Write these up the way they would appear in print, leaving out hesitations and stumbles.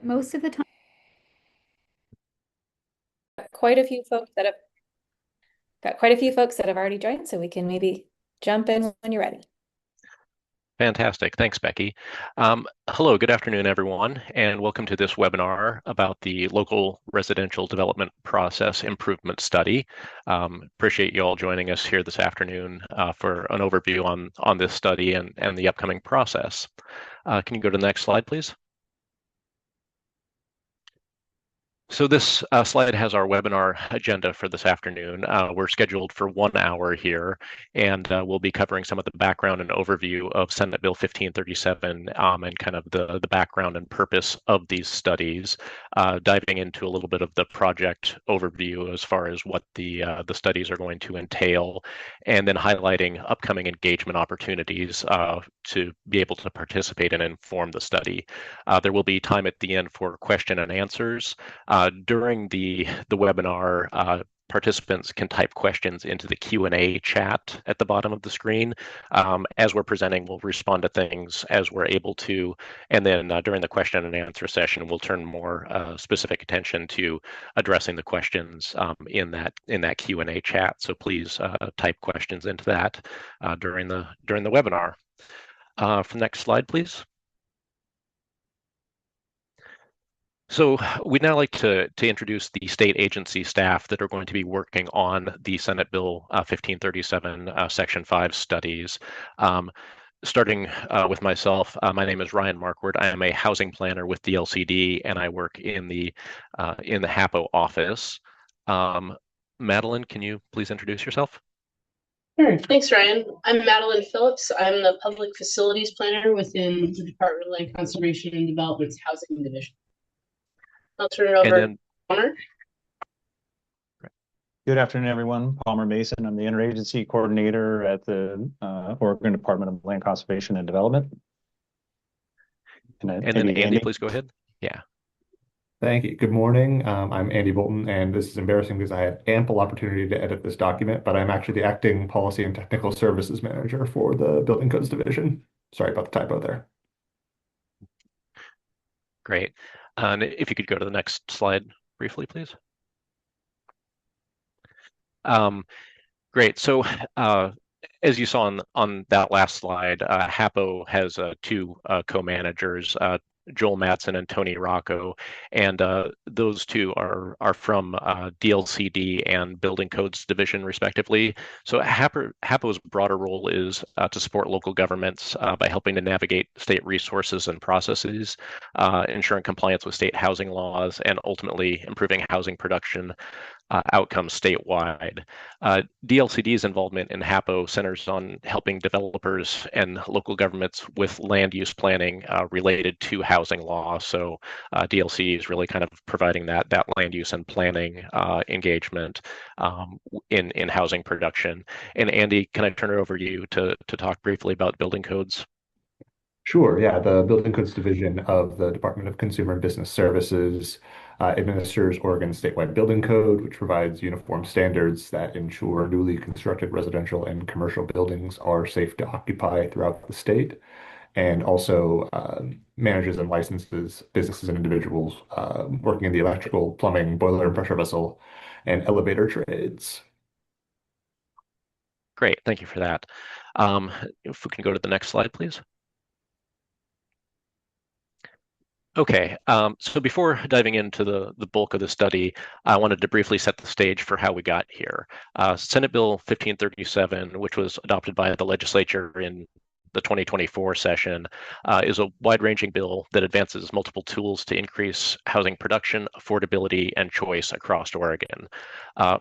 Most of the time, Quite a few folks that have got quite a few folks that have already joined, so we can maybe jump in when you're ready. Fantastic. Thanks, Becky. Hello, good afternoon, everyone, and welcome to this webinar about the Local Residential Development Process Improvement Study. Appreciate you all joining us here this afternoon for an overview on this study and the upcoming process. Can you go to the next slide, please? So this slide has our webinar agenda for this afternoon. We're scheduled for 1 hour here, and we'll be covering some of the background and overview of Senate Bill 1537 and kind of the background and purpose of these studies, diving into a little bit of the project overview as far as what the studies are going to entail, and then highlighting upcoming engagement opportunities to be able to participate and inform the study. There will be time at the end for question and answers. During the webinar, participants can type questions into the Q&A chat at the bottom of the screen. As we're presenting, we'll respond to things as we're able to, and then during the question and answer session, we'll turn more specific attention to addressing the questions in that Q&A chat. So please type questions into that during the webinar. For the next slide, please. So we'd now like to introduce the state agency staff that are going to be working on the Senate Bill 1537 Section 5 studies. Starting with myself, my name is Ryan Markward. I am a housing planner with the LCD, and I work in the HAPO office. Madeline, can you please introduce yourself? Sure. Thanks, Ryan. I'm Madeline Phillips. I'm the Public Facilities Planner within the Department of Land Conservation and Development's Housing Division. I'll turn it over to Palmer. Good afternoon, everyone. Palmer Mason. I'm the Interagency Coordinator at the Oregon Department of Land Conservation and Development. And then Andy, please go ahead. Yeah. Thank you. Good morning. I'm Andy Bolton, and this is embarrassing because I had ample opportunity to edit this document, but I'm actually the acting Policy and Technical Services Manager for the Building Codes Division. Sorry about the typo there. Great. And if you could go to the next slide briefly, please. Great. So as you saw on that last slide, HAPO has two co-managers, Joel Matson and Tony Rocco, and those two are from DLCD and Building Codes Division, respectively. So HAPO's broader role is to support local governments by helping to navigate state resources and processes, ensuring compliance with state housing laws, and ultimately improving housing production outcomes statewide. DLCD's involvement in HAPO centers on helping developers and local governments with land use planning related to housing law. So DLC is really kind of providing that land use and planning engagement in housing production. And Andy, can I turn it over to you to talk briefly about building codes? Sure. Yeah, the Building Codes Division of the Department of Consumer and Business Services administers Oregon's statewide building code, which provides uniform standards that ensure newly constructed residential and commercial buildings are safe to occupy throughout the state, and also manages and licenses businesses and individuals working in the electrical, plumbing, boiler and pressure vessel, and elevator trades. Great. Thank you for that. If we can go to the next slide, please. Okay, so before diving into the bulk of the study, I wanted to briefly set the stage for how we got here. Senate Bill 1537, which was adopted by the legislature in the 2024 session, is a wide-ranging bill that advances multiple tools to increase housing production, affordability, and choice across Oregon.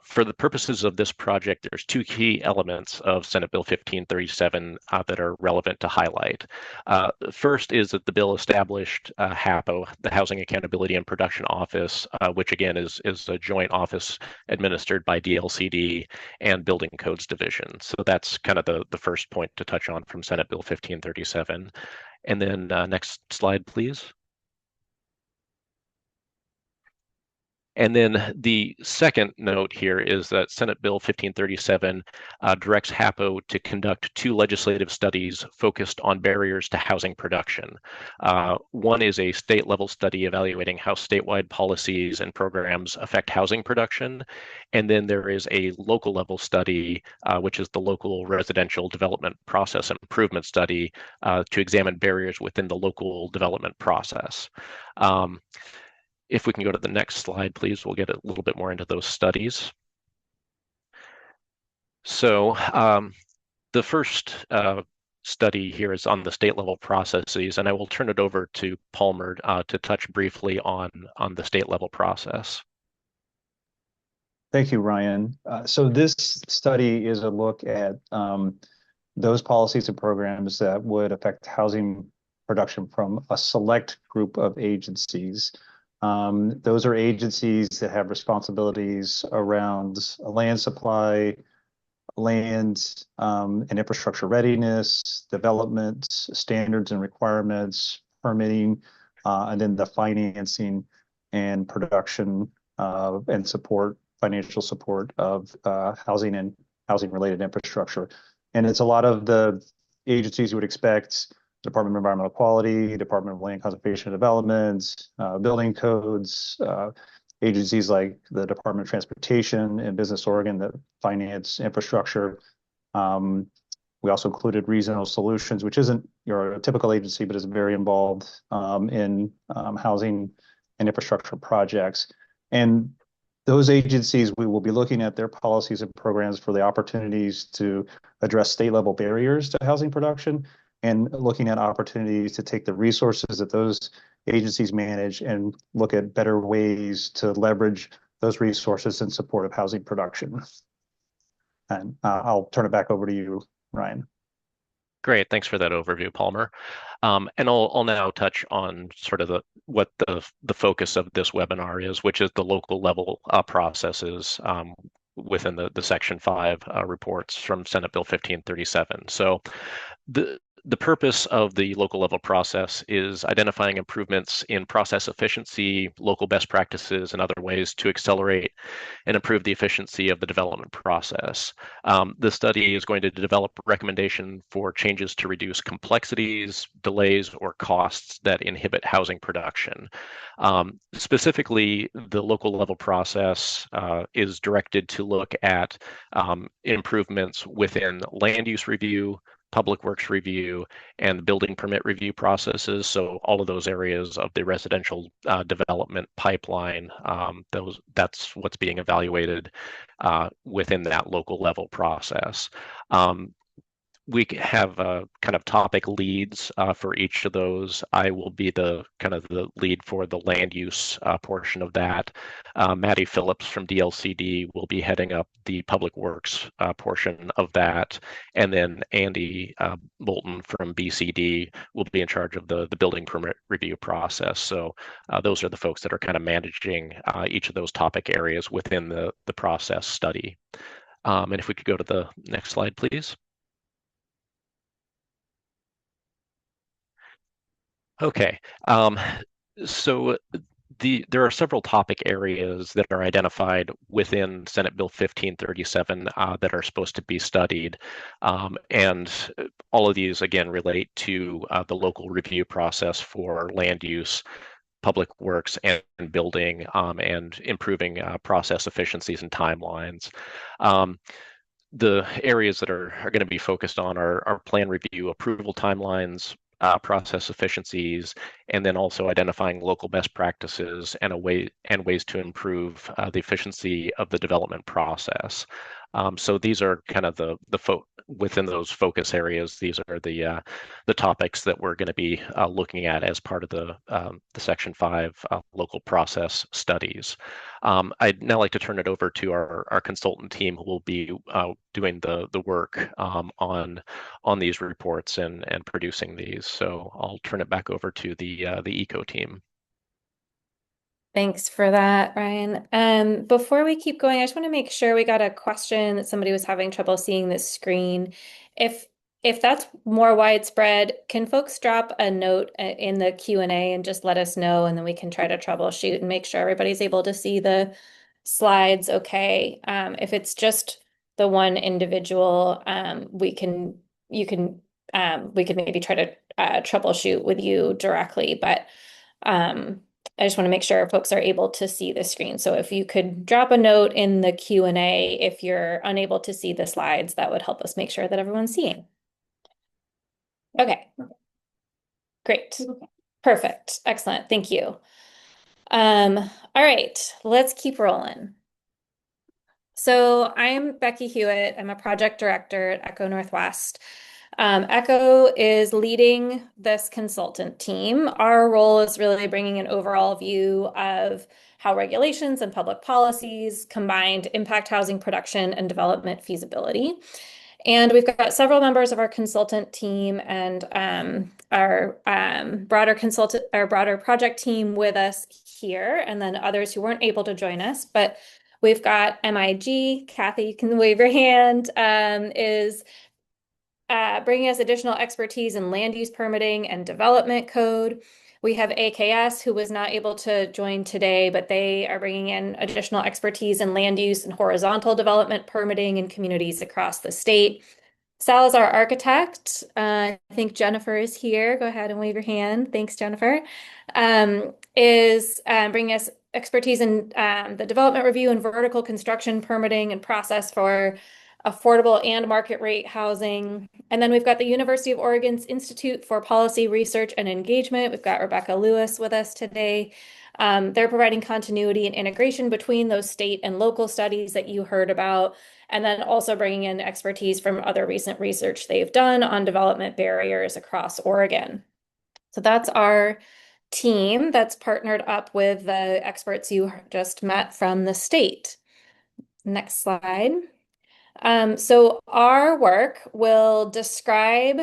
For the purposes of this project, there's two key elements of Senate Bill 1537 that are relevant to highlight. First is that the bill established HAPO, the Housing Accountability and Production Office, which again is a joint office administered by DLCD and Building Codes Division. So that's kind of the first point to touch on from Senate Bill 1537. And then next slide, please. And then the second note here is that Senate Bill 1537 directs HAPO to conduct 2 legislative studies focused on barriers to housing production. One is a state-level study evaluating how statewide policies and programs affect housing production. And then there is a local level study, which is the local residential development process improvement study to examine barriers within the local development process. If we can go to the next slide, please, we'll get a little bit more into those studies. So the first study here is on the state level processes, and I will turn it over to Palmer to touch briefly on the state level process. Thank you, Ryan. So this study is a look at those policies and programs that would affect housing production from a select group of agencies. Those are agencies that have responsibilities around land supply, land and infrastructure readiness, development, standards and requirements, permitting, and then the financing and production and support, financial support of housing and housing-related infrastructure. And it's a lot of the agencies you would expect: Department of Environmental Quality, Department of Land Conservation and Development, building codes, agencies like the Department of Transportation and Business Oregon that finance infrastructure. We also included Regional Solutions, which isn't your typical agency, but is very involved in housing and infrastructure projects. And those agencies, we will be looking at their policies and programs for the opportunities to address state-level barriers to housing production, and looking at opportunities to take the resources that those agencies manage and look at better ways to leverage those resources in support of housing production. And I'll turn it back over to you, Ryan. Great, thanks for that overview, Palmer. And I'll now touch on sort of what the focus of this webinar is, which is the local level processes within the Section 5 reports from Senate Bill 1537. So the purpose of the local level process is identifying improvements in process efficiency, local best practices, and other ways to accelerate and improve the efficiency of the development process. The study is going to develop recommendation for changes to reduce complexities, delays, or costs that inhibit housing production. Specifically, the local level process is directed to look at improvements within land use review, public works review, and the building permit review processes. So all of those areas of the residential development pipeline, that's what's being evaluated within that local level process. We have kind of topic leads for each of those. I will be the lead for the land use portion of that. Maddie Phillips from DLCD will be heading up the public works portion of that. And then Andy Bolton from BCD will be in charge of the building permit review process. So those are the folks that are kind of managing each of those topic areas within the process study. And if we could go to the next slide, please. Okay, so there are several topic areas that are identified within Senate Bill 1537 that are supposed to be studied. And all of these, again, relate to the local review process for land use, public works, and building, and improving process efficiencies and timelines. The areas that are going to be focused on are plan review approval timelines, process efficiencies, and then also identifying local best practices and ways to improve the efficiency of the development process. So these are kind of within those focus areas. These are the topics that we're going to be looking at as part of the Section 5 local process studies. I'd now like to turn it over to our consultant team, who will be doing the work on these reports and producing these. So I'll turn it back over to the ECO team. Thanks for that, Ryan. Before we keep going, I just want to make sure we got a question that somebody was having trouble seeing this screen. If if that's more widespread, can folks drop a note in the Q&A and just let us know, and then we can try to troubleshoot and make sure everybody's able to see the slides okay. If it's just the one individual, we can maybe try to troubleshoot with you directly, but I just want to make sure folks are able to see the screen. So if you could drop a note in the Q&A if you're unable to see the slides, that would help us make sure that everyone's seeing. Okay, great. Perfect. Excellent. Thank you. All right, let's keep rolling. So I'm Becky Hewitt. I'm a project director at ECOnorthwest. ECHO is leading this consultant team. Our role is really bringing an overall view of how regulations and public policies combined impact housing production and development feasibility. And we've got several members of our consultant team and our broader project team with us here, and then others who weren't able to join us. But we've got MIG, Kathy, you can wave your hand, is bringing us additional expertise in land use permitting and development code. We have AKS, who was not able to join today, but they are bringing in additional expertise in land use and horizontal development permitting in communities across the state. Sal is our architect. I think Jennifer is here. Go ahead and wave your hand. Thanks, Jennifer. Is bringing us expertise in the development review and vertical construction permitting and process for affordable and market rate housing. And then we've got the University of Oregon's Institute for Policy Research and Engagement. We've got Rebecca Lewis with us today. They're providing continuity and integration between those state and local studies that you heard about, and then also bringing in expertise from other recent research they've done on development barriers across Oregon. So that's our team that's partnered up with the experts you just met from the state. Next slide. So our work will describe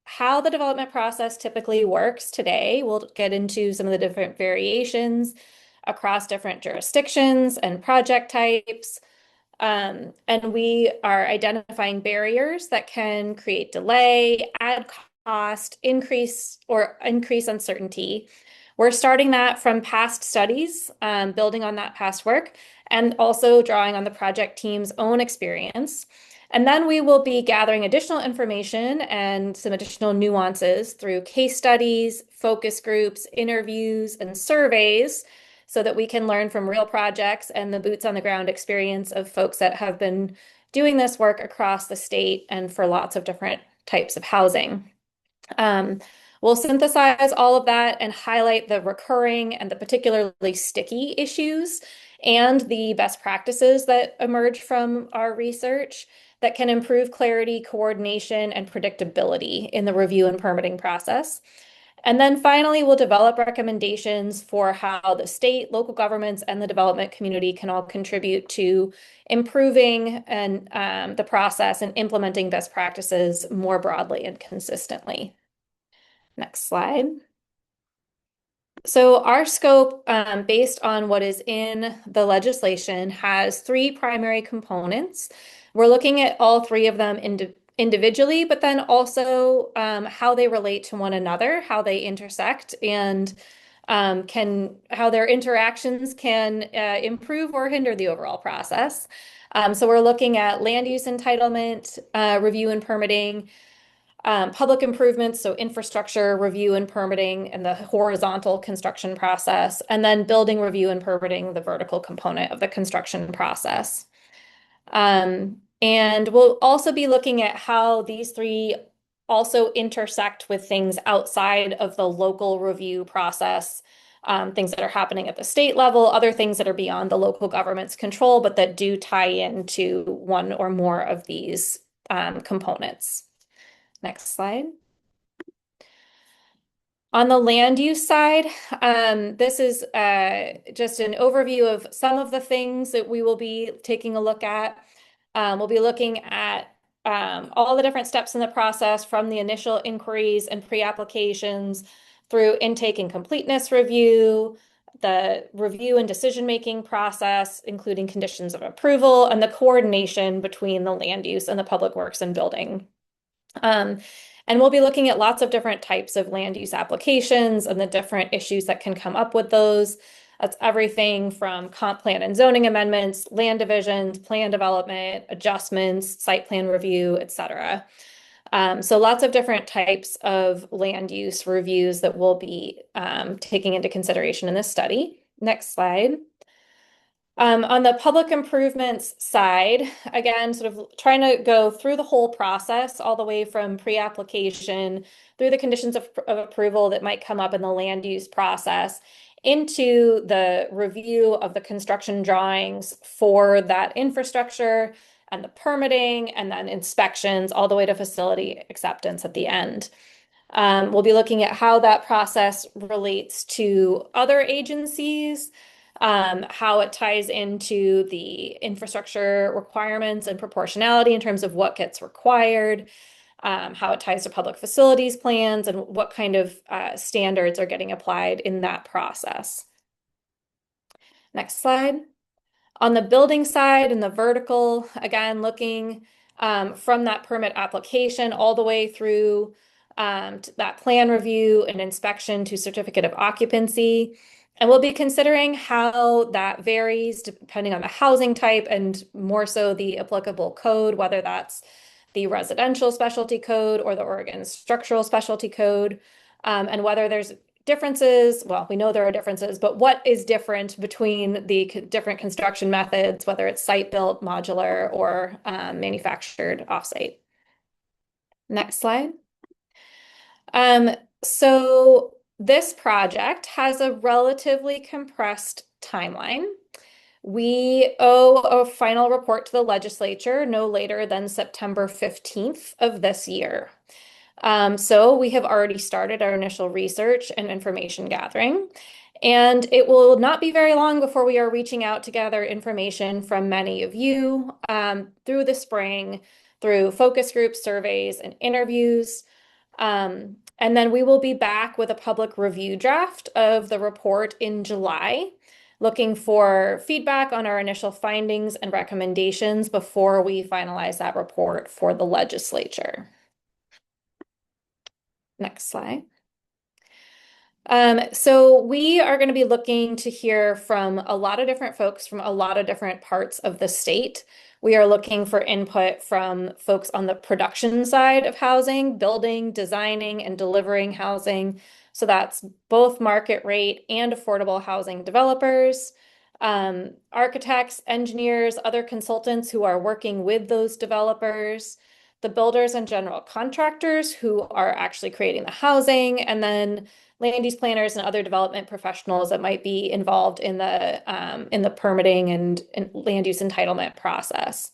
how the development process typically works today. We'll get into some of the different variations across different jurisdictions and project types. And we are identifying barriers that can create delay, add cost, increase uncertainty. We're starting that from past studies, building on that past work, and also drawing on the project team's own experience. And then we will be gathering additional information and some additional nuances through case studies, focus groups, interviews, and surveys so that we can learn from real projects and the boots on the ground experience of folks that have been doing this work across the state and for lots of different types of housing. We'll synthesize all of that and highlight the recurring and the particularly sticky issues and the best practices that emerge from our research that can improve clarity, coordination, and predictability in the review and permitting process. And then finally, we'll develop recommendations for how the state, local governments, and the development community can all contribute to improving and the process and implementing best practices more broadly and consistently. Next slide. So our scope, based on what is in the legislation, has three primary components. We're looking at all three of them individually, but then also how they relate to one another, how they intersect, and how their interactions can improve or hinder the overall process. So we're looking at land use entitlement, review and permitting, public improvements, so infrastructure review and permitting and the horizontal construction process, and then building review and permitting, the vertical component of the construction process. And we'll also be looking at how these three also intersect with things outside of the local review process, things that are happening at the state level, other things that are beyond the local government's control, but that do tie into one or more of these components. Next slide. On the land use side, this is just an overview of some of the things that we will be taking a look at. We'll be looking at all the different steps in the process from the initial inquiries and pre-applications through intake and completeness review, the review and decision-making process, including conditions of approval, and the coordination between the land use and the public works and building Um, and we'll be looking at lots of different types of land use applications and the different issues that can come up with those. That's everything from comp plan and zoning amendments, land divisions, plan development, adjustments, site plan review, etc. So lots of different types of land use reviews that we'll be taking into consideration in this study. Next slide. On the public improvements side, again, sort of trying to go through the whole process, all the way from pre-application through the conditions of approval that might come up in the land use process, into the review of the construction drawings for that infrastructure and the permitting, and then inspections, all the way to facility acceptance at the end. We'll be looking at how that process relates to other agencies, how it ties into the infrastructure requirements and proportionality in terms of what gets required, how it ties to public facilities plans, and what kind of standards are getting applied in that process. Next slide. On the building side and the vertical, again, looking from that permit application all the way through to that plan review and inspection to certificate of occupancy. And we'll be considering how that varies depending on the housing type and more so the applicable code, whether that's the residential specialty code or the Oregon structural specialty code, and whether there's differences. Well, we know there are differences, but what is different between the different construction methods, whether it's site-built, modular, or manufactured offsite? Next slide. So this project has a relatively compressed timeline. We owe a final report to the legislature no later than September 15th of this year. So we have already started our initial research and information gathering, and it will not be very long before we are reaching out to gather information from many of you through the spring, through focus groups, surveys, and interviews. And then we will be back with a public review draft of the report in July, looking for feedback on our initial findings and recommendations before we finalize that report for the legislature. Next slide. So we are going to be looking to hear from a lot of different folks from a lot of different parts of the state. We are looking for input from folks on the production side of housing, building, designing, and delivering housing. So that's both market rate and affordable housing developers, architects, engineers, other consultants who are working with those developers, the builders and general contractors who are actually creating the housing, and then land use planners and other development professionals that might be involved in the permitting and land use entitlement process.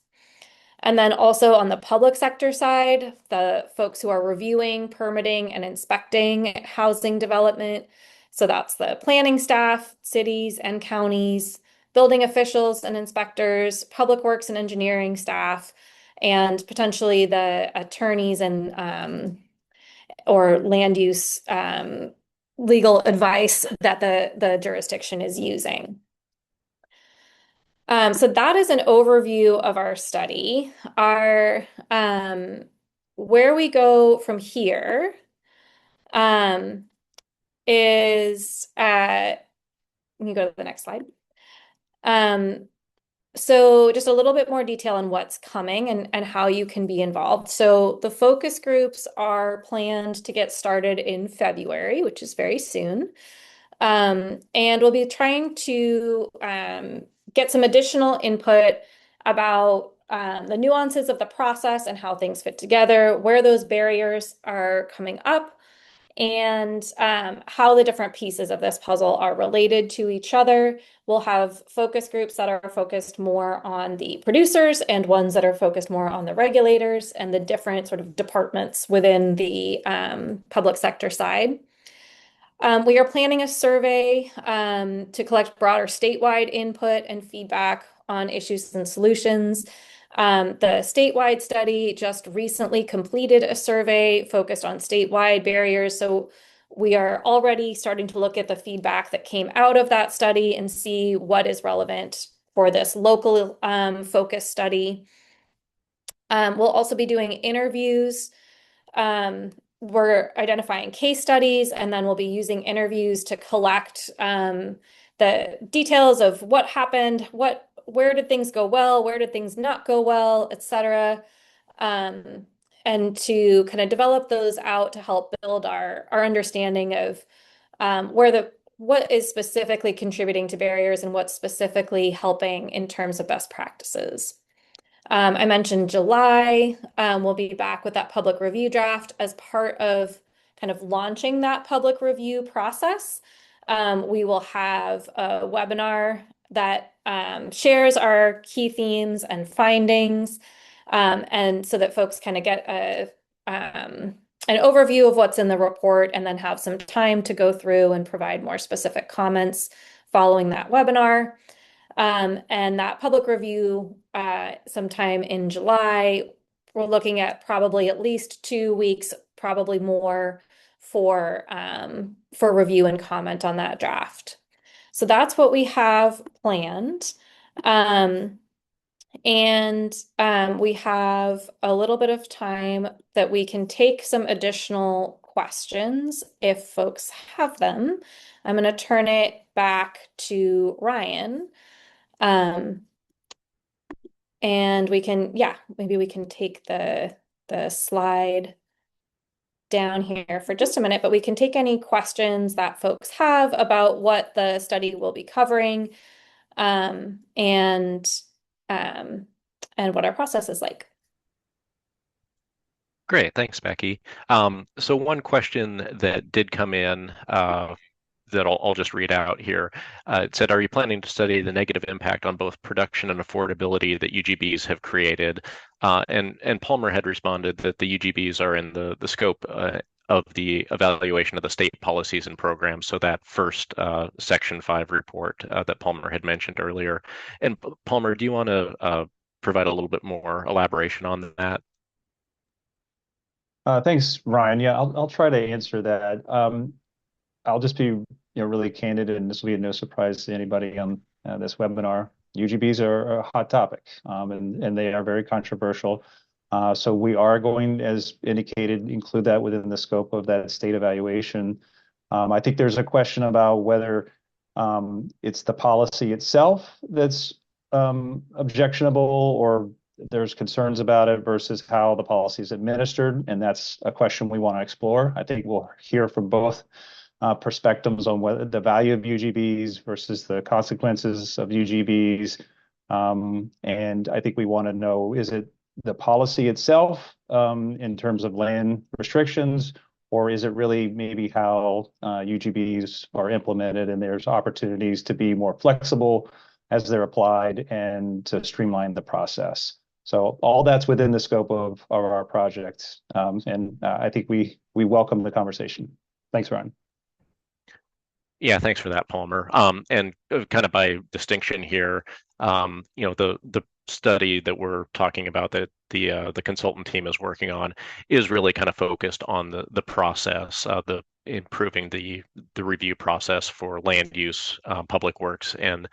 And then also on the public sector side, the folks who are reviewing, permitting, and inspecting housing development. So that's the planning staff, cities and counties, building officials and inspectors, public works and engineering staff, and potentially the attorneys and or land use legal advice that the jurisdiction is using. So that is an overview of our study. Where we go from here is you go to the next slide. So just a little bit more detail on what's coming and how you can be involved. So the focus groups are planned to get started in February, which is very soon. And we'll be trying to get some additional input about the nuances of the process and how things fit together, where those barriers are coming up, and how the different pieces of this puzzle are related to each other. We'll have focus groups that are focused more on the producers and ones that are focused more on the regulators and the different sort of departments within the public sector side. We are planning a survey to collect broader statewide input and feedback on issues and solutions. The statewide study just recently completed a survey focused on statewide barriers. So we are already starting to look at the feedback that came out of that study and see what is relevant for this local focus study. We'll also be doing interviews we're identifying case studies, and then we'll be using interviews to collect the details of what happened, where did things go well, where did things not go well, etc. And to kind of develop those out to help build our understanding of what is specifically contributing to barriers and what's specifically helping in terms of best practices. I mentioned July. We'll be back with that public review draft as part of kind of launching that public review process. We will have a webinar that shares our key themes and findings, and so that folks kind of get an overview of what's in the report and then have some time to go through and provide more specific comments following that webinar. And that public review sometime in July, we're looking at probably at least 2 weeks, probably more for review and comment on that draft. So that's what we have planned. We have a little bit of time that we can take some additional questions if folks have them. I'm going to turn it back to Ryan. And we can, maybe we can take the slide down here for just a minute, but we can take any questions that folks have about what the study will be covering, and what our process is like. Great, thanks, Becky. So one question that did come in that I'll just read out here. It said, are you planning to study the negative impact on both production and affordability that UGBs have created? And Palmer had responded that the UGBs are in the scope of the evaluation of the state policies and programs. So that first Section 5 report that Palmer had mentioned earlier. And Palmer, do you want to provide a little bit more elaboration on that? Thanks, Ryan. Yeah, I'll try to answer that. I'll just be really candid, and this will be no surprise to anybody on this webinar. UGBs are a hot topic, and they are very controversial. So we are going, as indicated, include that within the scope of that state evaluation. I think there's a question about whether it's the policy itself that's objectionable, or there's concerns about it versus how the policy is administered, and that's a question we want to explore. I think we'll hear from both perspectives on whether the value of UGBs versus the consequences of UGBs. And I think we want to know, is it the policy itself in terms of land restrictions, or is it really maybe how UGBs are implemented, and there's opportunities to be more flexible as they're applied and to streamline the process. So all that's within the scope of our project. And I think we welcome the conversation. Thanks, Ryan. Yeah, thanks for that, Palmer. And kind of by distinction here, the study that we're talking about that the consultant team is working on is really kind of focused on the process, the improving the review process for land use, public works, and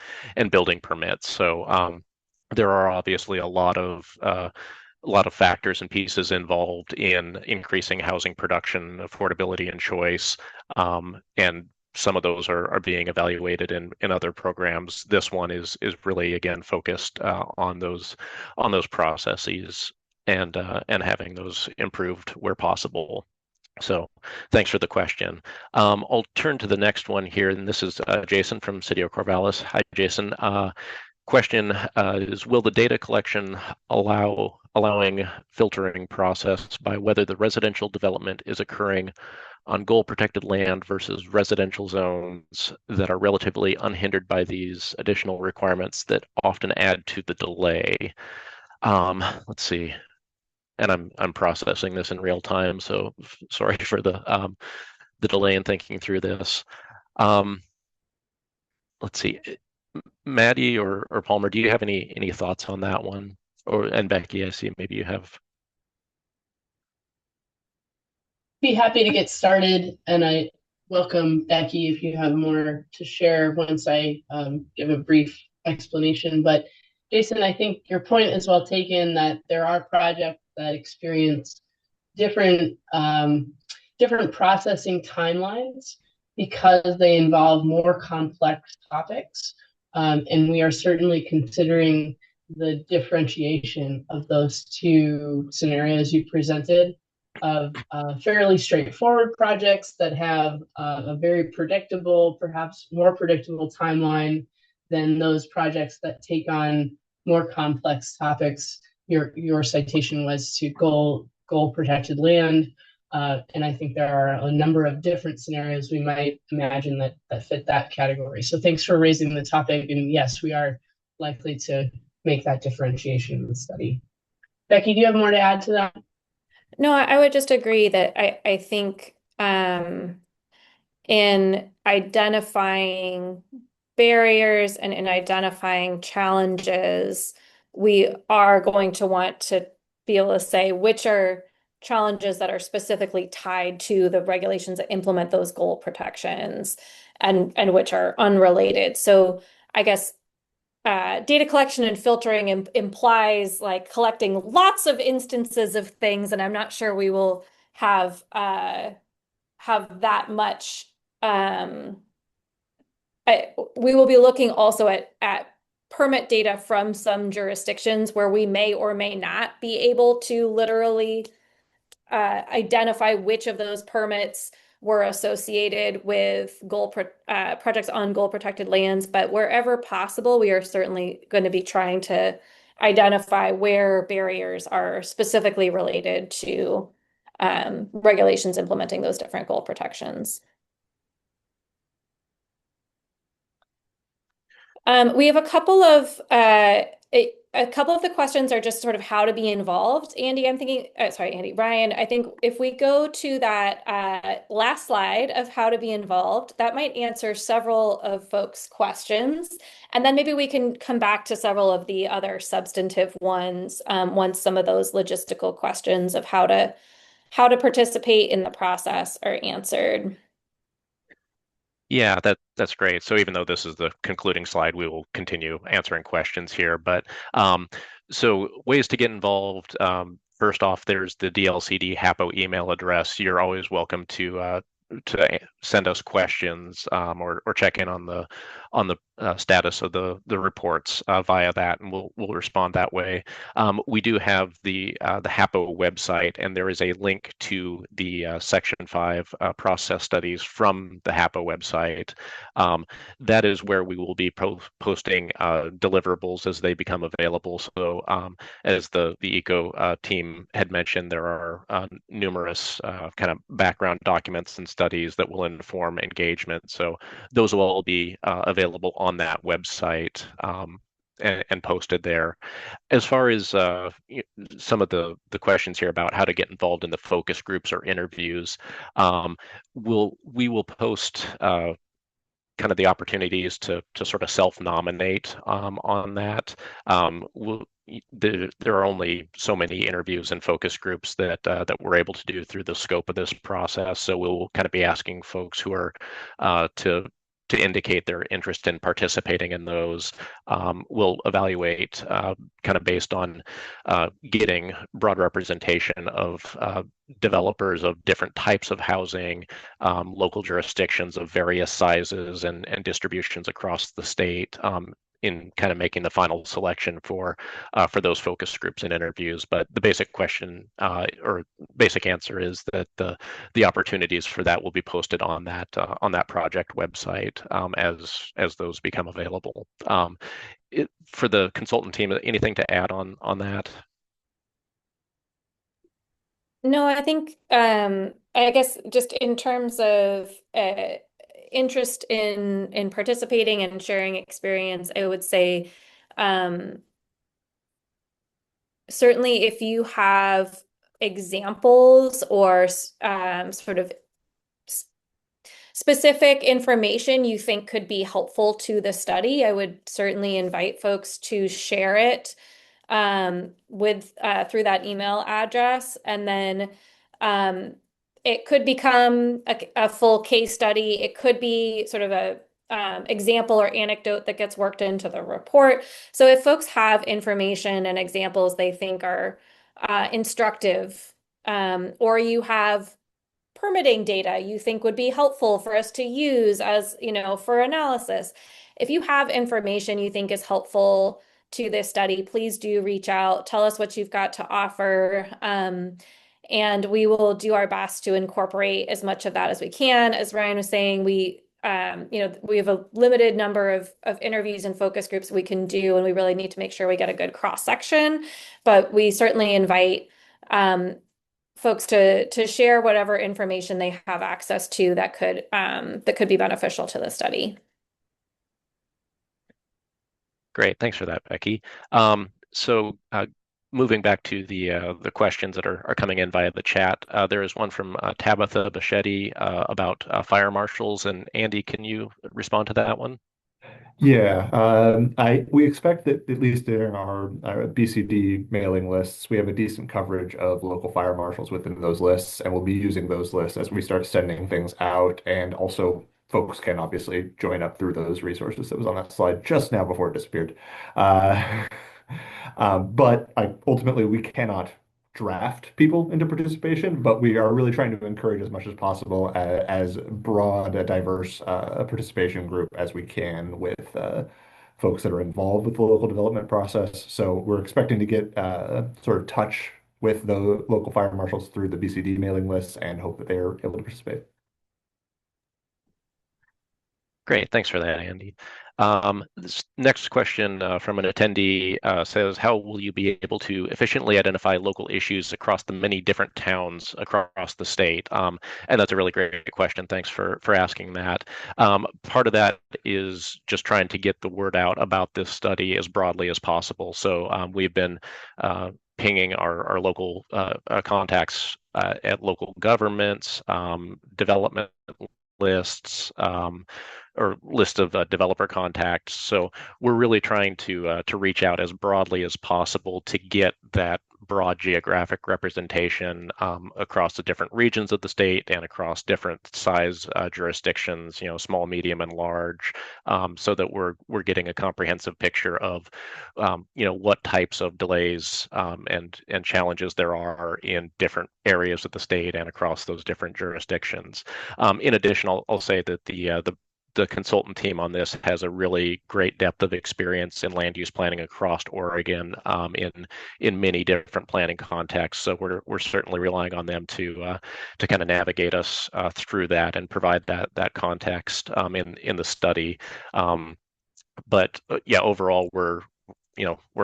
building permits. So there are obviously a lot of factors and pieces involved in increasing housing production, affordability, and choice, and some of those are being evaluated in other programs. This one is really, again, focused on those processes and having those improved where possible. So thanks for the question. I'll turn to the next one here, and this is Jason from City of Corvallis. Hi, Jason. Question is, will the data collection allowing filtering process by whether the residential development is occurring on goal protected land versus residential zones that are relatively unhindered by these additional requirements that often add to the delay? Let's see. And I'm processing this in real time, so sorry for the delay in thinking through this. Let's see. Maddie or Palmer, do you have any thoughts on that one? And Becky, I see maybe you have. Be happy to get started, and I welcome Becky if you have more to share once I give a brief explanation. But Jason, I think your point is well taken, that there are projects that experience different different processing timelines because they involve more complex topics. And we are certainly considering the differentiation of those two scenarios you presented of fairly straightforward projects that have a very predictable, perhaps more predictable timeline than those projects that take on more complex topics. Your citation was to goal protected land. And I think there are a number of different scenarios we might imagine that fit that category. So thanks for raising the topic. And yes, we are likely to make that differentiation in the study. Becky, do you have more to add to that? No, I would just agree that I think in identifying barriers and in identifying challenges, we are going to want to be able to say which are challenges that are specifically tied to the regulations that implement those goal protections and which are unrelated. So I guess data collection and filtering implies like collecting lots of instances of things, and I'm not sure we will have that much. We will be looking also at permit data from some jurisdictions where we may or may not be able to literally identify which of those permits were associated with projects on goal protected lands. But wherever possible, we are certainly going to be trying to identify where barriers are specifically related to regulations implementing those different goal protections. We have a couple of the questions are just sort of how to be involved. Andy, I'm thinking, sorry, Andy, Ryan, I think if we go to that last slide of how to be involved, that might answer several of folks' questions. And then maybe we can come back to several of the other substantive ones once some of those logistical questions of how to participate in the process are answered. Yeah, that's great. So even though this is the concluding slide, we will continue answering questions here. But so ways to get involved. First off, there's the DLCD HAPO email address. You're always welcome to send us questions or check in on the status of the reports via that, and we'll respond that way. We do have the HAPO website, and there is a link to the Section 5 process studies from the HAPO website. That is where we will be posting deliverables as they become available. So as the ECO team had mentioned, there are numerous kind of background documents and studies that will inform engagement. So those will all be available on that website and posted there. As far as some of the questions here about how to get involved in the focus groups or interviews, we will post kind of the opportunities to sort of self-nominate on that. There are only so many interviews and focus groups that we're able to do through the scope of this process. So we'll kind of be asking folks who are to indicate their interest in participating in those. We'll evaluate kind of based on getting broad representation of developers of different types of housing, local jurisdictions of various sizes and distributions across the state, in kind of making the final selection for those focus groups and interviews. But the basic question or basic answer is that the opportunities for that will be posted on that project website as those become available. For the consultant team, anything to add on that? No, I think I guess just in terms of interest in participating and sharing experience, I would say certainly if you have examples or sort of specific information you think could be helpful to the study, I would certainly invite folks to share it with through that email address, and then it could become a full case study. It could be sort of a example or anecdote that gets worked into the report. So if folks have information and examples they think are instructive or you have permitting data you think would be helpful for us to use as, for analysis. If you have information you think is helpful to this study, please do reach out. Tell us what you've got to offer. And we will do our best to incorporate as much of that as we can. As Ryan was saying, we have a limited number of interviews and focus groups we can do, and we really need to make sure we get a good cross section. But we certainly invite folks to share whatever information they have access to that could be beneficial to the study. Great, thanks for that, Becky. So moving back to the questions that are coming in via the chat, there is one from Tabitha Bichetti about fire marshals. And Andy, can you respond to that one? Yeah, we expect that at least in our BCD mailing lists, we have a decent coverage of local fire marshals within those lists, and we'll be using those lists as we start sending things out. And also, folks can obviously join up through those resources that was on that slide just now before it disappeared. Uh, but ultimately, we cannot draft people into participation, but we are really trying to encourage as much as possible as broad a diverse participation group as we can with folks that are involved with the local development process. So we're expecting to get sort of touch with the local fire marshals through the BCD mailing lists and hope that they're able to participate. Great, thanks for that, Andy. This next question from an attendee says, how will you be able to efficiently identify local issues across the many different towns across the state? And that's a really great question. Thanks for asking that. Part of that is just trying to get the word out about this study as broadly as possible. So we've been pinging our local contacts at local governments, development lists, or list of developer contacts. So we're really trying to reach out as broadly as possible to get that broad geographic representation across the different regions of the state and across different size jurisdictions, small, medium, and large, so that we're getting a comprehensive picture of what types of delays and challenges there are in different areas of the state and across those different jurisdictions. In addition, I'll say that the consultant team on this has a really great depth of experience in land use planning across Oregon, in many different planning contexts. So we're certainly relying on them to kind of navigate us through that and provide that context in the study. But yeah, overall we're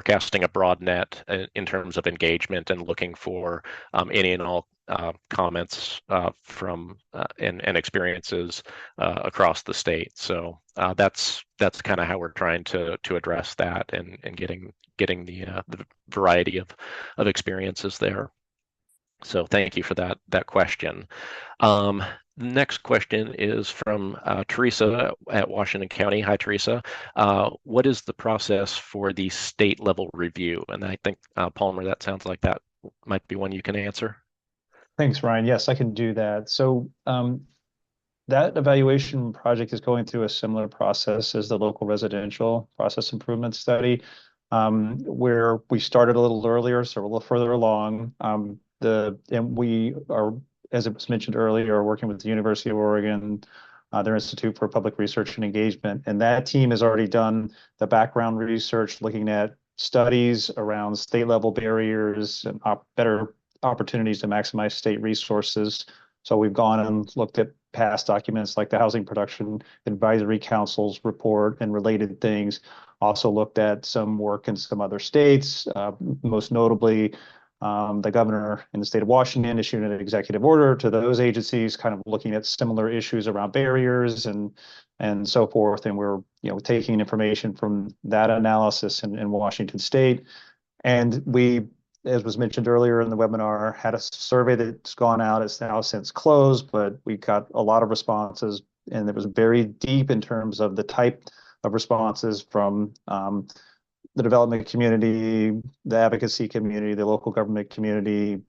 casting a broad net in terms of engagement and looking for any and all comments from and experiences across the state. So that's kind of how we're trying to address that and getting the variety of experiences there. So thank you for that question. Next question is from Teresa at Washington County. Hi, Teresa. What is the process for the state level review? And I think, Palmer, that sounds like that might be one you can answer. Thanks, Ryan. Yes, I can do that. So that evaluation project is going through a similar process as the local residential process improvement study, where we started a little earlier, so we're a little further along. And we are, as it was mentioned earlier, working with the University of Oregon, their Institute for Public Research and Engagement. And that team has already done the background research, looking at studies around state level barriers and better opportunities to maximize state resources. So we've gone and looked at past documents like the Housing Production Advisory Council's report and related things. Also looked at some work in some other states, most notably the governor in the state of Washington issued an executive order to those agencies, kind of looking at similar issues around barriers and so forth. And we're taking information from that analysis in Washington State. And we, as was mentioned earlier in the webinar, had a survey that's gone out. It's now since closed, but we got a lot of responses, and it was very deep in terms of the type of responses from the development community, the advocacy community, the local government community,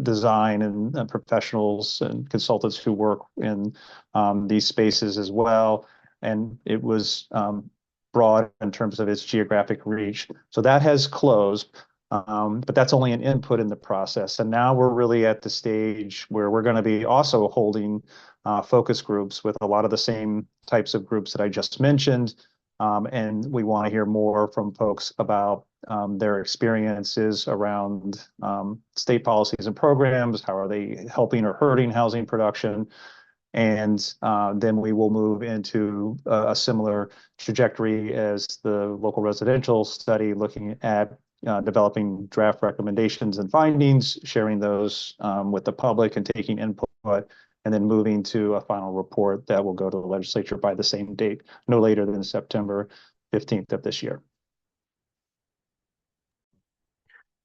design and professionals and consultants who work in these spaces as well. And it was broad in terms of its geographic reach. So that has closed. But that's only an input in the process. And now we're really at the stage where we're going to be also holding focus groups with a lot of the same types of groups that I just mentioned. And we want to hear more from folks about their experiences around state policies and programs. How are they helping or hurting housing production? And then we will move into a similar trajectory as the local residential study, looking at developing draft recommendations and findings, sharing those with the public and taking input, and then moving to a final report that will go to the legislature by the same date, no later than September 15th of this year.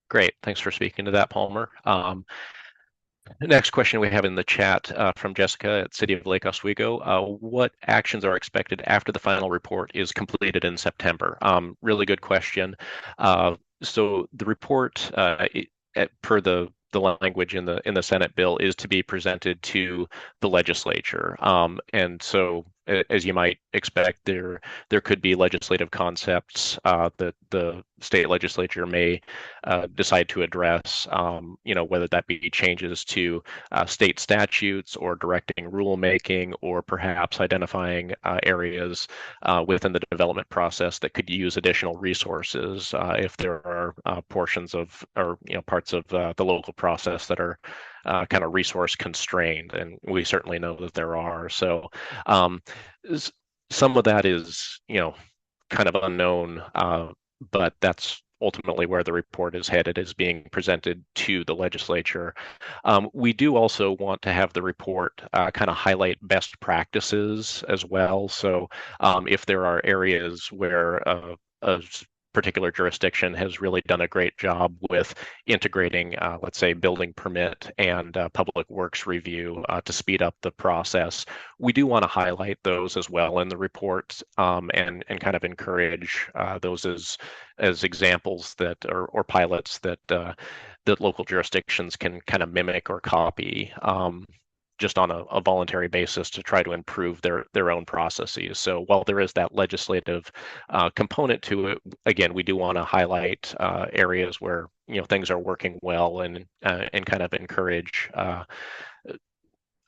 Great. Thanks for speaking to that, Palmer. The next question we have in the chat from Jessica at City of Lake Oswego. What actions are expected after the final report is completed in September? Really good question. So the report, per the language in the Senate bill, is to be presented to the legislature. And so, as you might expect, there could be legislative concepts that the state legislature may decide to address, whether that be changes to state statutes or directing rulemaking, or perhaps identifying areas within the development process that could use additional resources if there are portions of, or parts of the local process that are kind of resource constrained, and we certainly know that there are. So some of that is kind of unknown, but that's ultimately where the report is headed, is being presented to the legislature. We do also want to have the report kind of highlight best practices as well. So if there are areas where a particular jurisdiction has really done a great job with integrating, let's say, building permit and public works review to speed up the process, we do want to highlight those as well in the report, and kind of encourage those as examples that, or pilots that that local jurisdictions can kind of mimic or copy, just on a voluntary basis, to try to improve their own processes. So while there is that legislative component to it, again, we do want to highlight areas where things are working well, and kind of encourage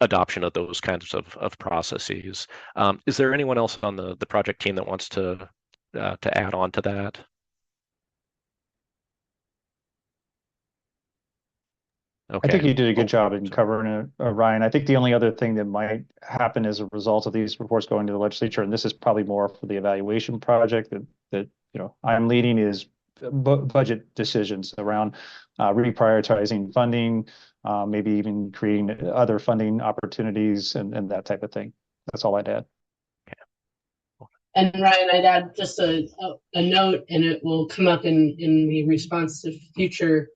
adoption of those kinds of processes. Is there anyone else on the project team that wants to add on to that? Okay. I think you did a good job in covering it, Ryan. I think the only other thing that might happen as a result of these reports going to the legislature, and this is probably more for the evaluation project that I'm leading, is budget decisions around reprioritizing funding, maybe even creating other funding opportunities and that type of thing. That's all I'd add. And Ryan, I'd add just a note, and it will come up in the response to future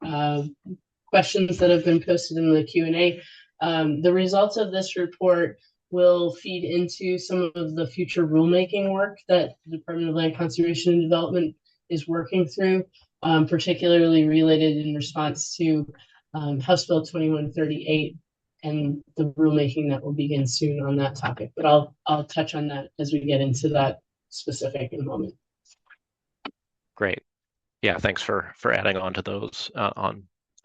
questions that have been posted in the Q&A. The results of this report will feed into some of the future rulemaking work that the Department of Land Conservation and Development is working through, particularly related in response to House Bill 2138 and the rulemaking that will begin soon on that topic. But I'll touch on that as we get into that specific in a moment. Great. Yeah, thanks for adding on to those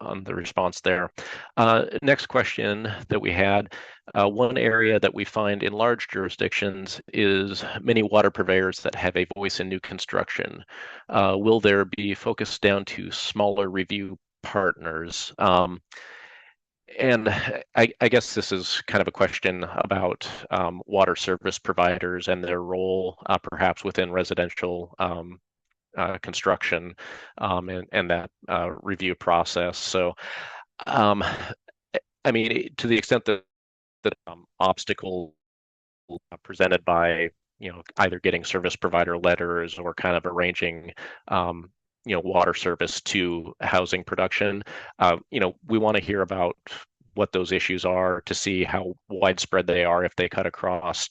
on the response there. Next question that we had, one area that we find in large jurisdictions is many water purveyors that have a voice in new construction. Will there be focus down to smaller review partners? And I guess this is kind of a question about water service providers and their role perhaps within residential construction, and that review process. So, I mean, to the extent that obstacle presented by either getting service provider letters or kind of arranging water service to housing production, we want to hear about what those issues are, to see how widespread they are, if they cut across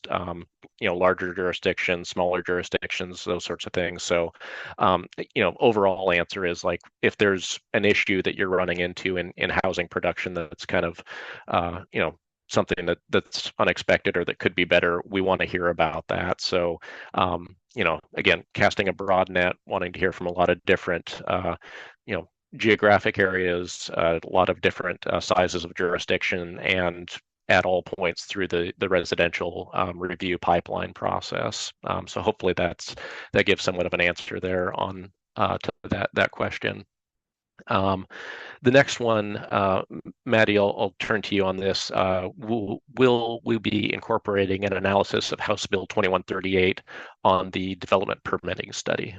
larger jurisdictions, smaller jurisdictions, those sorts of things. So overall answer is, like, if there's an issue that you're running into in housing production that's kind of something that's unexpected or that could be better, we want to hear about that. So again, casting a broad net, wanting to hear from a lot of different geographic areas, a lot of different sizes of jurisdiction, and at all points through the residential review pipeline process. So hopefully that gives somewhat of an answer there on to that question. The next one, Maddie, I'll turn to you on this. Will we be incorporating an analysis of House Bill 2138 on the development permitting study?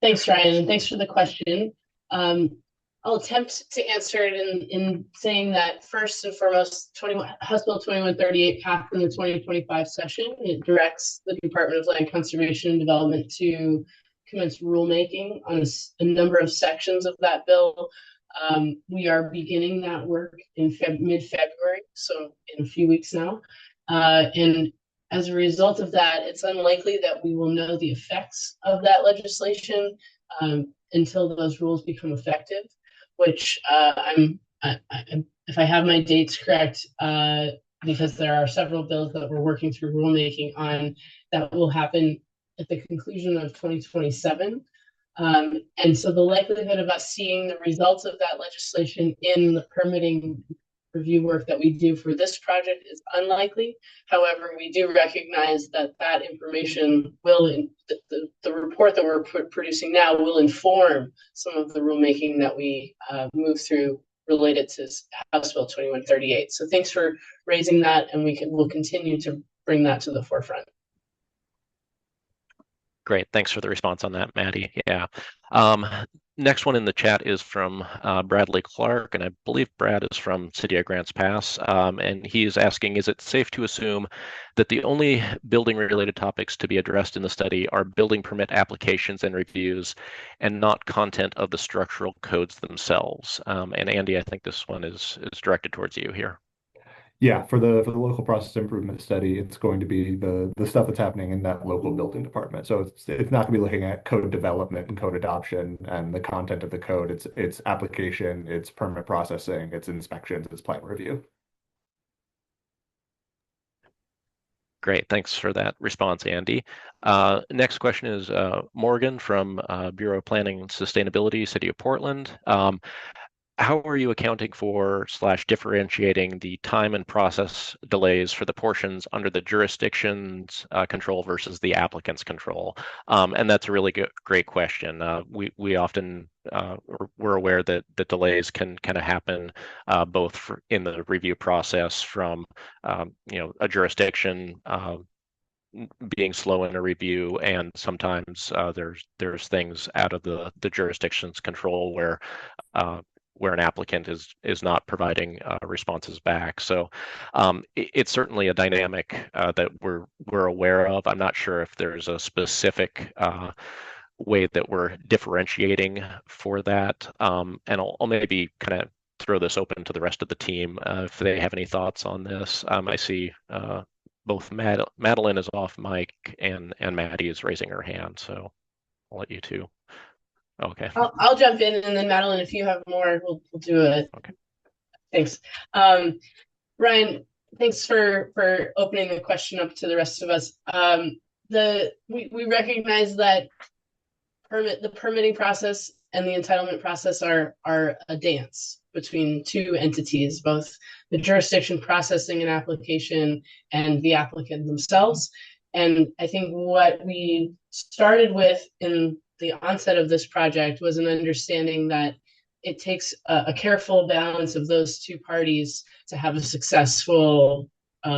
Thanks, Ryan, and thanks for the question. I'll attempt to answer it in saying that first and foremost, House Bill 2138 passed in the 2025 session. It directs the Department of Land Conservation and Development to commence rulemaking on a number of sections of that bill. We are beginning that work in mid-February, so in a few weeks now. And as a result of that, it's unlikely that we will know the effects of that legislation until those rules become effective, which if I have my dates correct, because there are several bills that we're working through rulemaking on, that will happen at the conclusion of 2027. And so the likelihood of us seeing the results of that legislation in the permitting review work that we do for this project is unlikely. However, we do recognize that that information will, the report that we're producing now will inform some of the rulemaking that we move through related to House Bill 2138. So thanks for raising that, and we'll continue to bring that to the forefront. Great. Thanks for the response on that, Maddie. Yeah. Next one in the chat is from Bradley Clark, and I believe Brad is from City of Grants Pass. And he is asking, is it safe to assume that the only building-related topics to be addressed in the study are building permit applications and reviews, and not content of the structural codes themselves? And Andy, I think this one is directed towards you here. Yeah, for the local process improvement study, it's going to be the stuff that's happening in that local building department. So it's not going to be looking at code development and code adoption and the content of the code. It's application, it's permit processing, it's inspections, it's plan review. Great, thanks for that response, Andy. Next question is Morgan from Bureau of Planning and Sustainability, City of Portland. How are you accounting for / differentiating the time and process delays for the portions under the jurisdiction's control versus the applicant's control? And that's a really great question. We often we're aware that the delays can kind of happen both in the review process from a jurisdiction being slow in a review, and sometimes there's things out of the jurisdiction's control where an applicant is not providing responses back. So it's certainly a dynamic that we're aware of. I'm not sure if there's a specific way that we're differentiating for that. And I'll maybe kind of throw this open to the rest of the team if they have any thoughts on this. I see both Madeline is off mic and Maddie is raising her hand. So I'll let you two. Okay. I'll jump in, and then Madeline, if you have more, we'll do it. Okay. Thanks. Ryan, thanks for opening the question up to the rest of us. We recognize that the permitting process and the entitlement process are a dance between two entities, both the jurisdiction processing an application and the applicant themselves. And I think what we started with in the onset of this project was an understanding that it takes a careful balance of those two parties to have a successful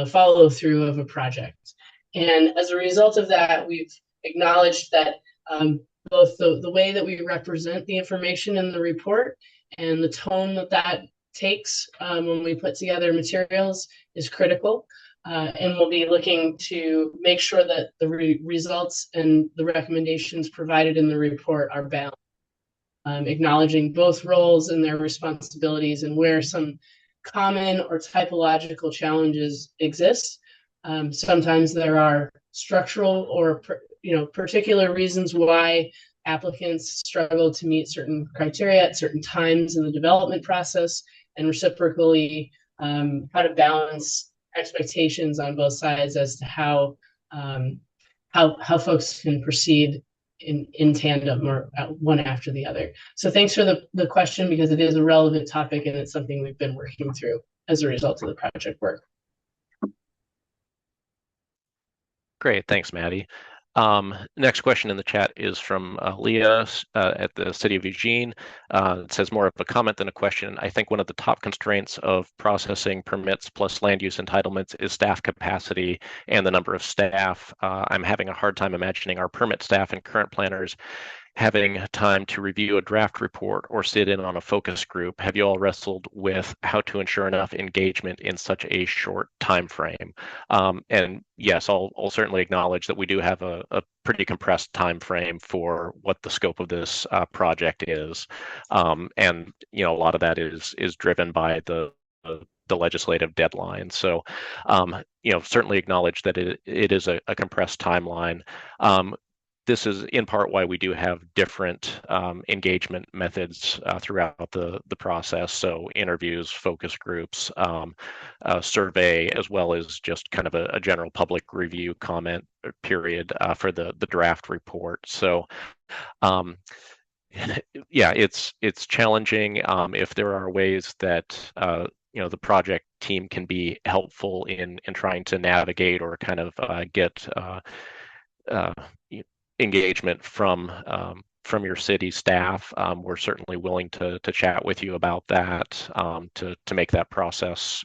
follow through of a project. And as a result of that, we've acknowledged that both the way that we represent the information in the report and the tone that takes when we put together materials is critical. And we'll be looking to make sure that the results and the recommendations provided in the report are balanced, acknowledging both roles and their responsibilities and where some common or typological challenges exist. Sometimes there are structural or particular reasons why applicants struggle to meet certain criteria at certain times in the development process, and reciprocally how to balance expectations on both sides as to how folks can proceed in tandem or one after the other. So thanks for the question, because it is a relevant topic and it's something we've been working through as a result of the project work. Great, thanks, Maddie. Next question in the chat is from Leah at the City of Eugene. It says more of a comment than a question. I think one of the top constraints of processing permits plus land use entitlements is staff capacity and the number of staff. I'm having a hard time imagining our permit staff and current planners having time to review a draft report or sit in on a focus group. Have you all wrestled with how to ensure enough engagement in such a short time frame? And yes, I'll certainly acknowledge that we do have a pretty compressed time frame for what the scope of this project is, and a lot of that is driven by the legislative deadline. So, certainly acknowledge that it is a compressed timeline. This is in part why we do have different engagement methods throughout the process. So interviews, focus groups, survey, as well as just kind of a general public review comment period for the draft report. So yeah, it's challenging. If there are ways that the project team can be helpful in trying to navigate or kind of get engagement from your city staff, we're certainly willing to chat with you about that, to make that process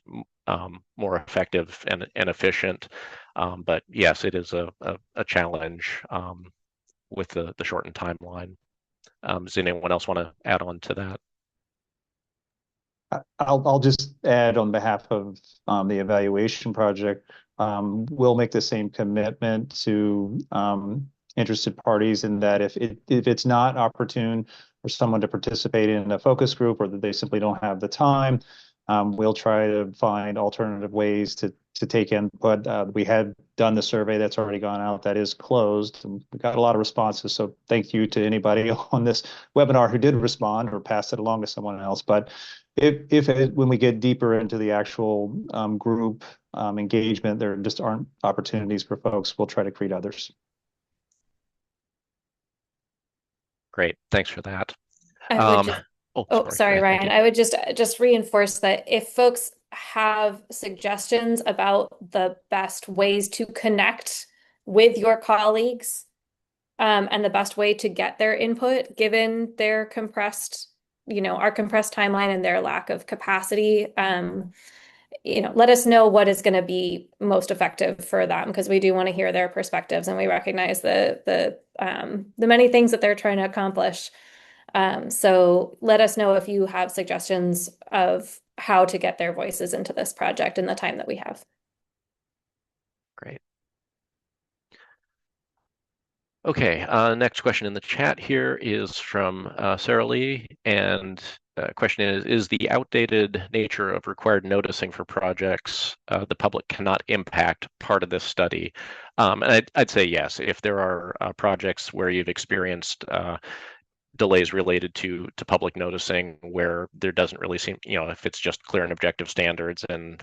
more effective and efficient. But yes, it is a challenge with the shortened timeline. Does anyone else want to add on to that? I'll just add on behalf of the evaluation project. We'll make the same commitment to interested parties in that if it's not opportune for someone to participate in a focus group or that they simply don't have the time, we'll try to find alternative ways to take input. We had done the survey that's already gone out that is closed, and we got a lot of responses. So thank you to anybody on this webinar who did respond or pass it along to someone else. But when we get deeper into the actual group engagement, there just aren't opportunities for folks, we'll try to create others. Great, thanks for that. Sorry, Ryan. I would just reinforce that if folks have suggestions about the best ways to connect with your colleagues, and the best way to get their input, given their our compressed timeline and their lack of capacity, let us know what is going to be most effective for them, because we do want to hear their perspectives and we recognize the many things that they're trying to accomplish. So let us know if you have suggestions of how to get their voices into this project in the time that we have. Great. Okay, next question in the chat here is from Sarah Lee, and the question is the outdated nature of required noticing for projects the public cannot impact part of this study? And I'd say yes. If there are projects where you've experienced delays related to public noticing where there doesn't really seem, if it's just clear and objective standards and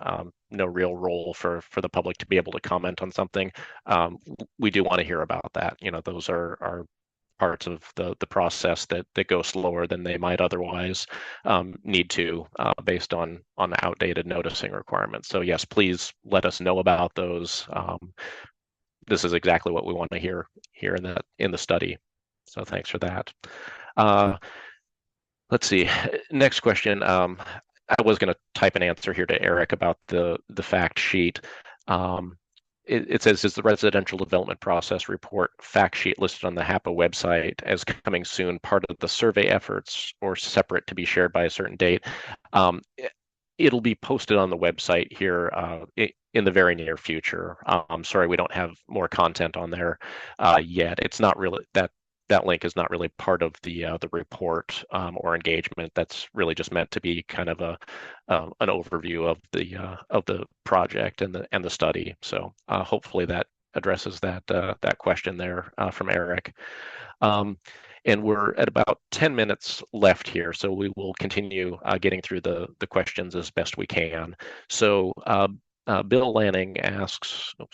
no real role for the public to be able to comment on something, we do want to hear about that. Those are parts of the process that go slower than they might otherwise need to, based on the outdated noticing requirements. So yes, please let us know about those. This is exactly what we want to hear in the study. So thanks for that. Let's see. Next question. I was going to type an answer here to Eric about the fact sheet. It says, is the residential development process report fact sheet listed on the HAPA website as coming soon part of the survey efforts or separate to be shared by a certain date? It'll be posted on the website here in the very near future. I'm sorry, we don't have more content on there yet. It's not really that link is not really part of the report or engagement. That's really just meant to be kind of an overview of the project and the study. So hopefully that addresses that question there from Eric. And we're at about 10 minutes left here, so we will continue getting through the questions as best we can. So Bill Lanning asks, oh,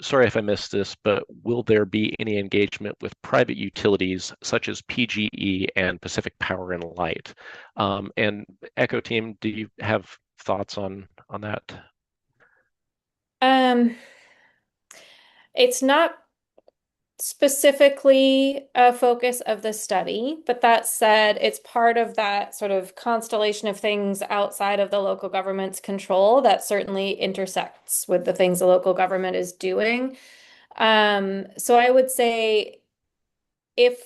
sorry if I missed this, but will there be any engagement with private utilities such as PGE and Pacific Power and Light? And Echo Team, do you have thoughts on that? It's not specifically a focus of the study, but that said, it's part of that sort of constellation of things outside of the local government's control that certainly intersects with the things the local government is doing. So I would say if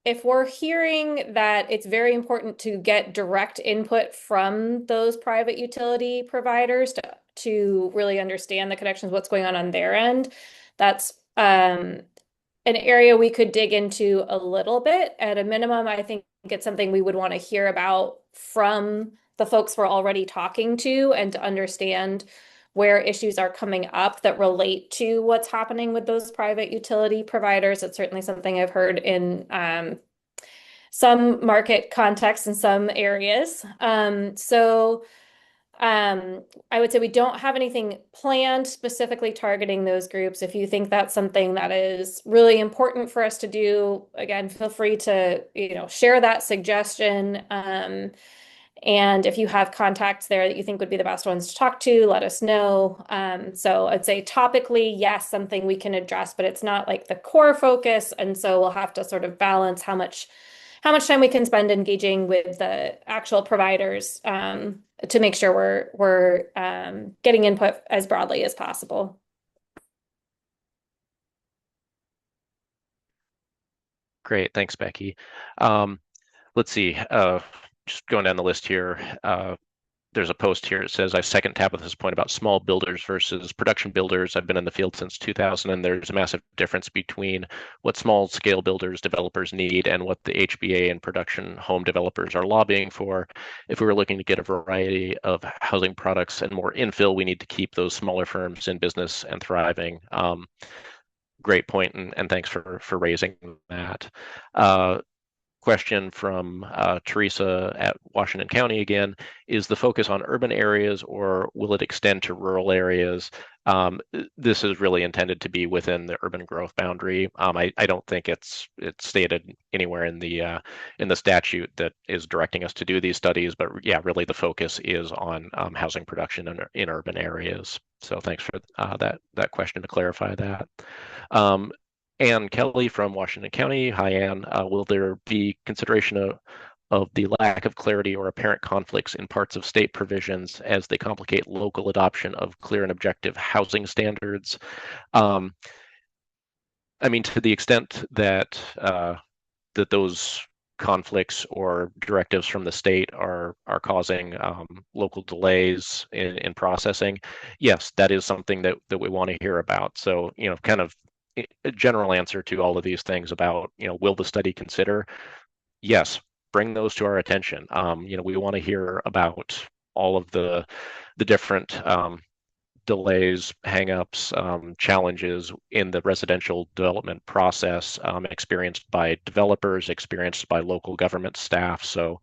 if we're hearing that it's very important to get direct input from those private utility providers to really understand the connections, what's going on their end, that's an area we could dig into a little bit. At a minimum, I think it's something we would want to hear about from the folks we're already talking to and to understand where issues are coming up that relate to what's happening with those private utility providers. It's certainly something I've heard in some market contexts in some areas. I would say we don't have anything planned specifically targeting those groups. If you think that's something that is really important for us to do, again, feel free to, share that suggestion. And if you have contacts there that you think would be the best ones to talk to, let us know. So I'd say topically, yes, something we can address, but it's not like the core focus. And so we'll have to sort of balance how much time we can spend engaging with the actual providers to make sure we're getting input as broadly as possible. Great, thanks, Becky. Let's see, just going down the list here. There's a post here that says, I second Tabitha's point about small builders versus production builders. I've been in the field since 2000, and there's a massive difference between what small scale builders, developers need and what the HBA and production home developers are lobbying for. If we were looking to get a variety of housing products and more infill, we need to keep those smaller firms in business and thriving. Great point, and thanks for raising that. Question from Teresa at Washington County again. Is the focus on urban areas or will it extend to rural areas? This is really intended to be within the urban growth boundary. I don't think it's stated anywhere in the statute that is directing us to do these studies, but yeah, really the focus is on housing production in urban areas. So thanks for that question to clarify that. Ann Kelly from Washington County. Hi, Ann. Will there be consideration of the lack of clarity or apparent conflicts in parts of state provisions as they complicate local adoption of clear and objective housing standards? I mean, to the extent that those conflicts or directives from the state are causing local delays in processing, yes, that is something that we want to hear about. So, kind of a general answer to all of these things about, will the study consider? Yes, bring those to our attention. We want to hear about all of the different delays, hangups, challenges in the residential development process, experienced by developers, experienced by local government staff. So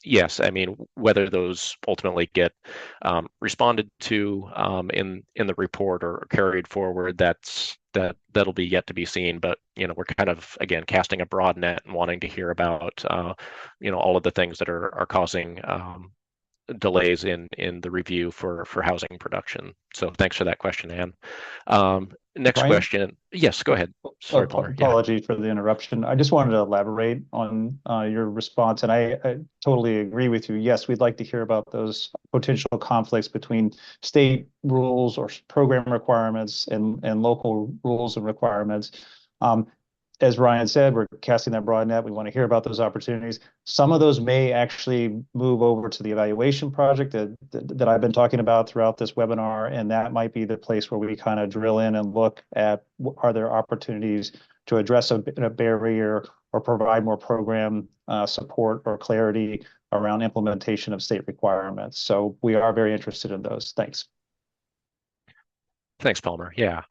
yes, I mean, whether those ultimately get responded to in the report or carried forward, that'll be yet to be seen. But we're kind of, again, casting a broad net and wanting to hear about all of the things that are causing delays in the review for housing production. So thanks for that question, Ann. Next Brian? Question. Yes, go ahead. Sorry, Palmer. Apology for the interruption. I just wanted to elaborate on your response, and I totally agree with you. Yes, we'd like to hear about those potential conflicts between state rules or program requirements and local rules and requirements. As Ryan said, we're casting that broad net. We want to hear about those opportunities. Some of those may actually move over to the evaluation project that I've been talking about throughout this webinar, and that might be the place where we kind of drill in and look at, are there opportunities to address a barrier or provide more program support or clarity around implementation of state requirements. So we are very interested in those. Thanks. Thanks, Palmer. Yeah.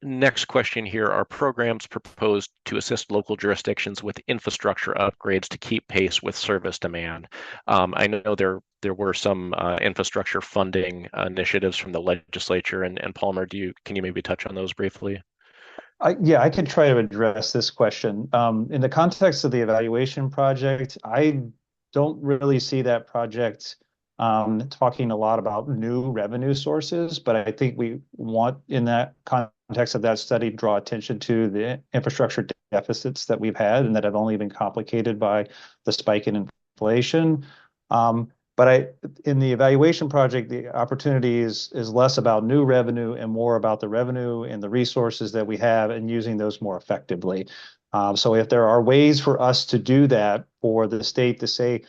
Next question here. Are programs proposed to assist local jurisdictions with infrastructure upgrades to keep pace with service demand? I know there there were some infrastructure funding initiatives from the legislature, and Palmer, can you maybe touch on those briefly? Yeah, I could try to address this question. In the context of the evaluation project, I don't really see that project talking a lot about new revenue sources, but I think we want, in that context of that study, draw attention to the infrastructure deficits that we've had and that have only been complicated by the spike in inflation. But in the evaluation project, the opportunity is less about new revenue and more about the revenue and the resources that we have and using those more effectively. So if there are ways for us to do that, for the state to say,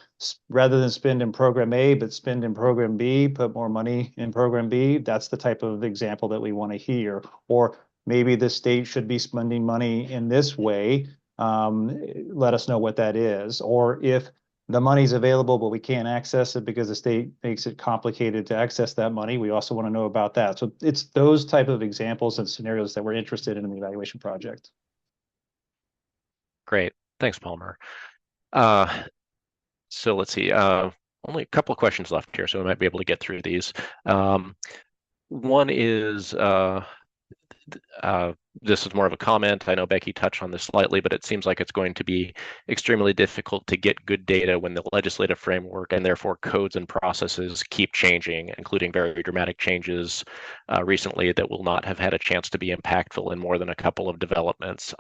rather than spend in program A, but spend in program B, put more money in program B, that's the type of example that we want to hear. Or maybe the state should be spending money in this way. Let us know what that is. Or if the money's available, but we can't access it because the state makes it complicated to access that money, we also want to know about that. So it's those type of examples and scenarios that we're interested in the evaluation project. Great. Thanks, Palmer. So let's see. Only a couple of questions left here, so we might be able to get through these. One is this is more of a comment. I know Becky touched on this slightly, but it seems like it's going to be extremely difficult to get good data when the legislative framework and therefore codes and processes keep changing, including very dramatic changes recently that will not have had a chance to be impactful in more than a couple of developments.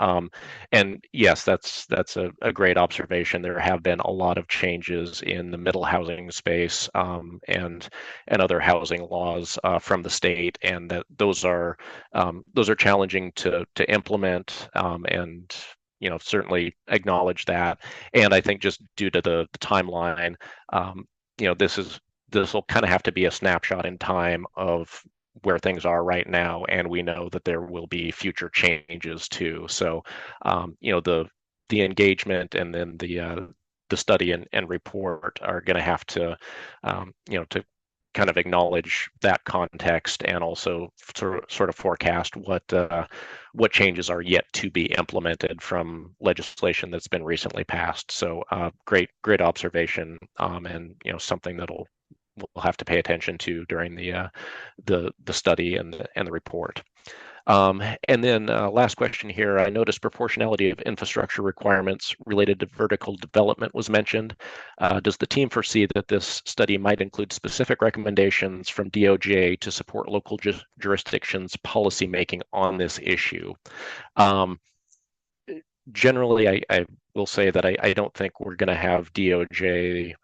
And yes, that's a great observation. There have been a lot of changes in the middle housing space and other housing laws from the state, and that those are challenging to implement, and certainly acknowledge that. And I think just due to the timeline, this will kind of have to be a snapshot in time of where things are right now, and we know that there will be future changes too. So the engagement and then the study and report are going to have to to kind of acknowledge that context and also sort of forecast what changes are yet to be implemented from legislation that's been recently passed. So great observation, and something we'll have to pay attention to during the study and the report. And then last question here, I noticed proportionality of infrastructure requirements related to vertical development was mentioned. Does the team foresee that this study might include specific recommendations from DOJ to support local jurisdictions' policymaking on this issue? Generally, I will say that I don't think we're going to have DOJ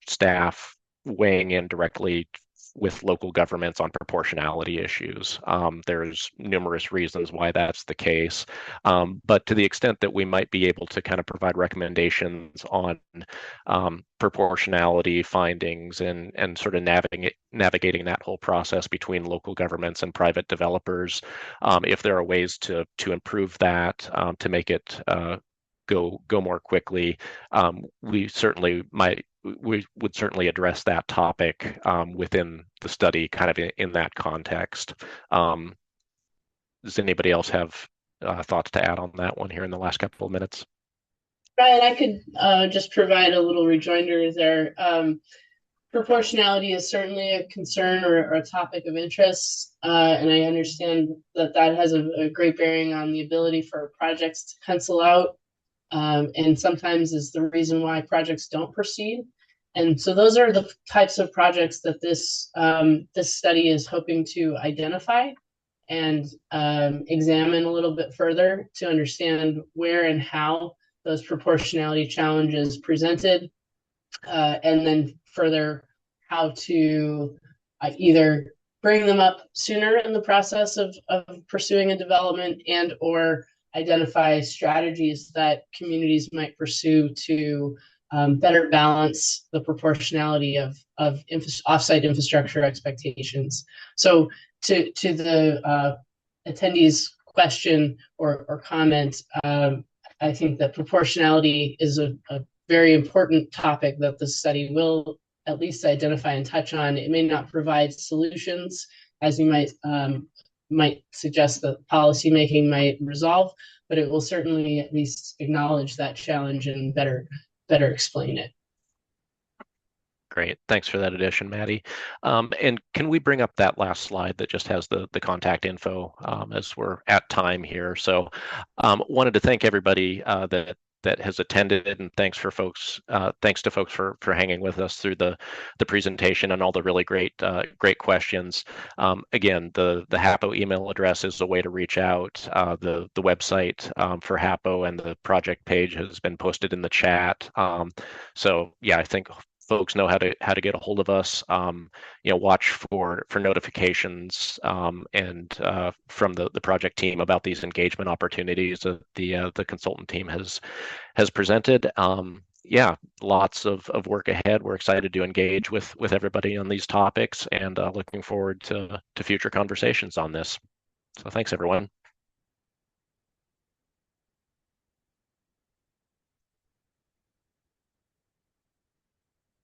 staff weighing in directly with local governments on proportionality issues. There's numerous reasons why that's the case. But to the extent that we might be able to kind of provide recommendations on proportionality findings and sort of navigating that whole process between local governments and private developers, if there are ways to improve that, to make it go more quickly, we would certainly address that topic within the study, kind of in that context. Does anybody else have thoughts to add on that one here in the last couple of minutes? Brian, I could just provide a little rejoinder there. Proportionality is certainly a concern or a topic of interest, and I understand that has a great bearing on the ability for projects to pencil out, and sometimes is the reason why projects don't proceed. And so those are the types of projects that this study is hoping to identify and examine a little bit further to understand where and how those proportionality challenges presented, and then further how to either bring them up sooner in the process of pursuing a development and or identify strategies that communities might pursue to better balance the proportionality of offsite infrastructure expectations. So to the attendees' question or comment, I think that proportionality is a very important topic that the study will at least identify and touch on. It may not provide solutions, as you might suggest that policymaking might resolve, but it will certainly at least acknowledge that challenge and better explain it. Great. Thanks for that addition, Maddie. And can we bring up that last slide that just has the contact info as we're at time here? So wanted to thank everybody that has attended, and thanks to folks for hanging with us through the presentation and all the really great questions. Again, the HAPO email address is a way to reach out. The website for HAPO and the project page has been posted in the chat. So yeah, I think folks know how to get a hold of us. Watch for notifications and from the project team about these engagement opportunities that the consultant team has presented. Yeah, lots of work ahead. We're excited to engage with everybody on these topics, and looking forward to future conversations on this. So thanks, everyone.